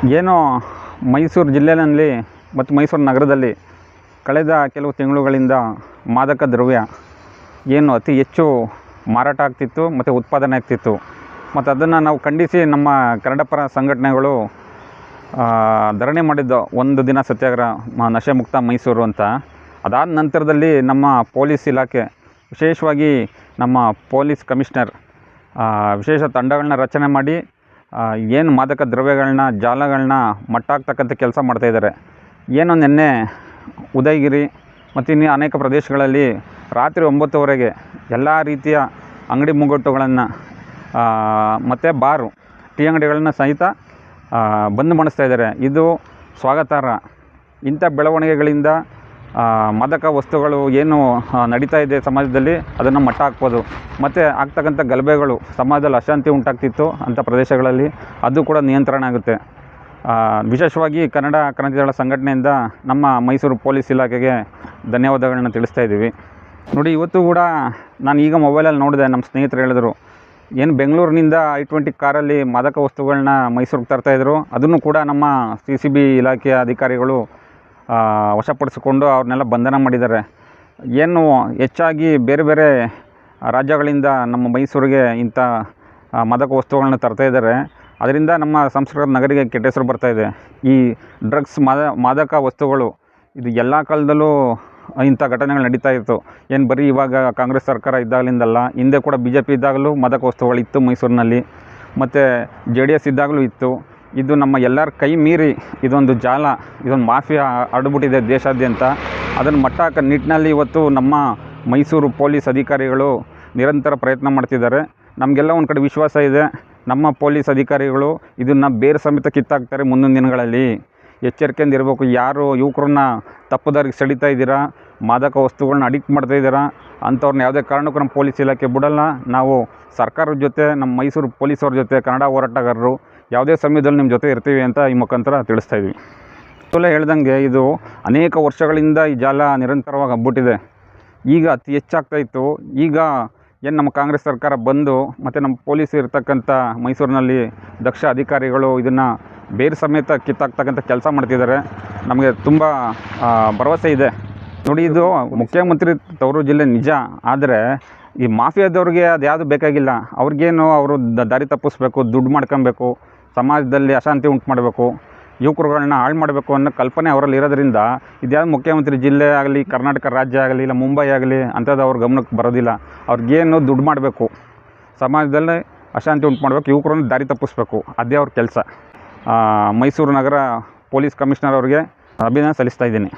ಏನೋ ಮೈಸೂರು ಜಿಲ್ಲೆಯಲ್ಲಿ ಮತ್ತು ಮೈಸೂರು ನಗರದಲ್ಲಿ ಕಳೆದ ಕೆಲವು ತಿಂಗಳುಗಳಿಂದ ಮಾದಕ ದ್ರವ್ಯ ಏನು ಅತಿ ಹೆಚ್ಚು ಮಾರಾಟ ಆಗ್ತಿತ್ತು ಮತ್ತು ಉತ್ಪಾದನೆ ಆಗ್ತಿತ್ತು. ಮತ್ತು ಅದನ್ನು ನಾವು ಖಂಡಿಸಿ ನಮ್ಮ ಕನ್ನಡಪರ ಸಂಘಟನೆಗಳು ಧರಣಿ ಮಾಡಿದ್ದು, ಒಂದು ದಿನ ಸತ್ಯಾಗ್ರಹ ನಶೆ ಮುಕ್ತ ಮೈಸೂರು ಅಂತ. ಅದಾದ ನಂತರದಲ್ಲಿ ನಮ್ಮ ಪೊಲೀಸ್ ಇಲಾಖೆ, ವಿಶೇಷವಾಗಿ ನಮ್ಮ ಪೊಲೀಸ್ ಕಮಿಷನರ್ ವಿಶೇಷ ತಂಡಗಳನ್ನ ರಚನೆ ಮಾಡಿ ಏನು ಮಾದಕ ದ್ರವ್ಯಗಳನ್ನ ಜಾಲಗಳನ್ನ ಮಟ್ಟಾಕ್ತಕ್ಕಂಥ ಕೆಲಸ ಮಾಡ್ತಾಯಿದ್ದಾರೆ. ಏನು ನಿನ್ನೆ ಉದಯಗಿರಿ ಮತ್ತು ಇನ್ನೂ ಅನೇಕ ಪ್ರದೇಶಗಳಲ್ಲಿ ರಾತ್ರಿ 9:00ವರೆಗೆ ಎಲ್ಲ ರೀತಿಯ ಅಂಗಡಿ ಮುಂಗಟ್ಟುಗಳನ್ನು ಮತ್ತು ಬಾರು, ಟೀ ಅಂಗಡಿಗಳನ್ನ ಸಹಿತ ಬಂದ್ ಮಾಡಿಸ್ತಾ ಇದ್ದಾರೆ. ಇದು ಸ್ವಾಗತಾರ್ಹ. ಇಂಥ ಬೆಳವಣಿಗೆಗಳಿಂದ ಮಾದಕ ವಸ್ತುಗಳು ಏನು ನಡೀತಾ ಇದೆ ಸಮಾಜದಲ್ಲಿ ಅದನ್ನು ಮಟ್ಟ ಹಾಕ್ಬೋದು. ಮತ್ತು ಆಗ್ತಕ್ಕಂಥ ಗಲಭೆಗಳು, ಸಮಾಜದಲ್ಲಿ ಅಶಾಂತಿ ಉಂಟಾಗ್ತಿತ್ತು ಅಂಥ ಪ್ರದೇಶಗಳಲ್ಲಿ, ಅದು ಕೂಡ ನಿಯಂತ್ರಣ ಆಗುತ್ತೆ. ವಿಶೇಷವಾಗಿ ಕನ್ನಡ ಕ್ರಾಂತಿದಳ ಸಂಘಟನೆಯಿಂದ ನಮ್ಮ ಮೈಸೂರು ಪೊಲೀಸ್ ಇಲಾಖೆಗೆ ಧನ್ಯವಾದಗಳನ್ನ ತಿಳಿಸ್ತಾ ಇದ್ದೀವಿ. ನೋಡಿ, ಇವತ್ತು ಕೂಡ ನಾನು ಈಗ ಮೊಬೈಲಲ್ಲಿ ನೋಡಿದೆ, ನಮ್ಮ ಸ್ನೇಹಿತರು ಹೇಳಿದ್ರು, ಏನು ಬೆಂಗಳೂರಿನಿಂದ I-20 ಕಾರಲ್ಲಿ ಮಾದಕ ವಸ್ತುಗಳನ್ನ ಮೈಸೂರಿಗೆ ತರ್ತಾಯಿದ್ರು. ಅದನ್ನು ಕೂಡ ನಮ್ಮ CCB ಇಲಾಖೆಯ ಅಧಿಕಾರಿಗಳು ವಶಪಡಿಸಿಕೊಂಡು ಅವ್ರನ್ನೆಲ್ಲ ಬಂಧನ ಮಾಡಿದ್ದಾರೆ. ಏನು ಹೆಚ್ಚಾಗಿ ಬೇರೆ ಬೇರೆ ರಾಜ್ಯಗಳಿಂದ ನಮ್ಮ ಮೈಸೂರಿಗೆ ಇಂಥ ಮಾದಕ ವಸ್ತುಗಳನ್ನ ತರ್ತಾಯಿದ್ದಾರೆ. ಅದರಿಂದ ನಮ್ಮ ಸಂಸ್ಕೃತ ನಗರಿಗೆ ಕೆಟ್ಟ ಹೆಸರು ಬರ್ತಾಯಿದೆ. ಈ ಡ್ರಗ್ಸ್, ಮಾದಕ ವಸ್ತುಗಳು ಇದು ಎಲ್ಲ ಕಾಲದಲ್ಲೂ ಇಂಥ ಘಟನೆಗಳು ನಡೀತಾ ಇತ್ತು. ಏನು ಬರೀ ಇವಾಗ ಕಾಂಗ್ರೆಸ್ ಸರ್ಕಾರ ಇದ್ದಾಗಲಿಂದಲ್ಲ, ಹಿಂದೆ ಕೂಡ BJP ಇದ್ದಾಗಲೂ ಮಾದಕ ವಸ್ತುಗಳಿತ್ತು ಮೈಸೂರಿನಲ್ಲಿ, ಮತ್ತು JDS ಇದ್ದಾಗಲೂ ಇತ್ತು. ಇದು ನಮ್ಮ ಎಲ್ಲರ ಕೈ ಮೀರಿ ಇದೊಂದು ಜಾಲ, ಇದೊಂದು ಮಾಫಿಯಾ ಹರಡ್ಬಿಟ್ಟಿದೆ ದೇಶಾದ್ಯಂತ. ಅದನ್ನು ಮಟ್ಟ ಹಾಕೋ ನಿಟ್ಟಿನಲ್ಲಿ ಇವತ್ತು ನಮ್ಮ ಮೈಸೂರು ಪೊಲೀಸ್ ಅಧಿಕಾರಿಗಳು ನಿರಂತರ ಪ್ರಯತ್ನ ಮಾಡ್ತಿದ್ದಾರೆ. ನಮಗೆಲ್ಲ ಒಂದು ಕಡೆ ವಿಶ್ವಾಸ ಇದೆ, ನಮ್ಮ ಪೊಲೀಸ್ ಅಧಿಕಾರಿಗಳು ಇದನ್ನು ಬೇರೆ ಸಮೇತ ಕಿತ್ತಾಕ್ತಾರೆ ಮುಂದಿನ ದಿನಗಳಲ್ಲಿ. ಎಚ್ಚರಿಕೆಯಿಂದ ಇರಬೇಕು. ಯಾರು ಯುವಕರನ್ನ ತಪ್ಪು ದಾರಿಗೆ ಸೆಳೀತಾ ಇದ್ದೀರಾ, ಮಾದಕ ವಸ್ತುಗಳನ್ನ ಅಡಿಕ್ಟ್ ಮಾಡ್ತಾಯಿದ್ದೀರಾ, ಅಂಥವ್ರನ್ನ ಯಾವುದೇ ಕಾರಣಕ್ಕೂ ನಮ್ಮ ಪೊಲೀಸ್ ಇಲಾಖೆ ಬಿಡಲ್ಲ. ನಾವು ಸರ್ಕಾರದ ಜೊತೆ, ನಮ್ಮ ಮೈಸೂರು ಪೊಲೀಸವ್ರ ಜೊತೆ, ಕನ್ನಡ ಹೋರಾಟಗಾರರು ಯಾವುದೇ ಸಮಯದಲ್ಲಿ ನಿಮ್ಮ ಜೊತೆ ಇರ್ತೀವಿ ಅಂತ ಈ ಮುಖಾಂತರ ತಿಳಿಸ್ತಾ ಇದ್ವಿ. ಹೇಳ್ದಂಗೆ ಇದು ಅನೇಕ ವರ್ಷಗಳಿಂದ ಈ ಜಾಲ ನಿರಂತರವಾಗಿ ಹಬ್ಬಿಟ್ಟಿದೆ. ಈಗ ಅತಿ ಹೆಚ್ಚಾಗ್ತಾಯಿತ್ತು. ಈಗ ಏನು ನಮ್ಮ ಕಾಂಗ್ರೆಸ್ ಸರ್ಕಾರ ಬಂದು ಮತ್ತು ನಮ್ಮ ಪೊಲೀಸ್ ಇರ್ತಕ್ಕಂಥ ಮೈಸೂರಿನಲ್ಲಿ ದಕ್ಷ ಅಧಿಕಾರಿಗಳು ಇದನ್ನು ಬೇರೆ ಸಮೇತ ಕಿತ್ತಾಕ್ತಕ್ಕಂಥ ಕೆಲಸ ಮಾಡ್ತಿದ್ದಾರೆ. ನಮಗೆ ತುಂಬ ಭರವಸೆ ಇದೆ. ನೋಡಿ, ಇದು ಮುಖ್ಯಮಂತ್ರಿ ತವರು ಜಿಲ್ಲೆ ನಿಜ, ಆದರೆ ಈ ಮಾಫಿಯಾದವ್ರಿಗೆ ಅದು ಯಾವುದು ಬೇಕಾಗಿಲ್ಲ. ಅವ್ರಿಗೇನು, ಅವರು ದಾರಿ ತಪ್ಪಿಸ್ಬೇಕು, ದುಡ್ಡು ಮಾಡ್ಕೊಬೇಕು, ಸಮಾಜದಲ್ಲಿ ಅಶಾಂತಿ ಉಂಟು ಮಾಡಬೇಕು, ಯುವಕರುಗಳನ್ನ ಹಾಳು ಮಾಡಬೇಕು ಅನ್ನೋ ಕಲ್ಪನೆ ಅವರಲ್ಲಿ ಇರೋದ್ರಿಂದ ಇದ್ಯಾವುದು ಮುಖ್ಯಮಂತ್ರಿ ಜಿಲ್ಲೆ ಆಗಲಿ, ಕರ್ನಾಟಕ ರಾಜ್ಯ ಆಗಲಿ, ಇಲ್ಲ ಮುಂಬೈ ಆಗಲಿ ಅಂಥದ್ದು ಅವ್ರ ಗಮನಕ್ಕೆ ಬರೋದಿಲ್ಲ. ಅವ್ರಿಗೇನು ದುಡ್ಡು ಮಾಡಬೇಕು, ಸಮಾಜದಲ್ಲಿ ಅಶಾಂತಿ ಉಂಟು ಮಾಡಬೇಕು, ಯುವಕರನ್ನು ದಾರಿ ತಪ್ಪಿಸ್ಬೇಕು, ಅದೇ ಅವ್ರ ಕೆಲಸ. ಮೈಸೂರು ನಗರ ಪೊಲೀಸ್ ಕಮಿಷನರ್ ಅವ್ರಿಗೆ ಅಭಿನಂದನೆ ಸಲ್ಲಿಸ್ತಾ ಇದ್ದೀನಿ.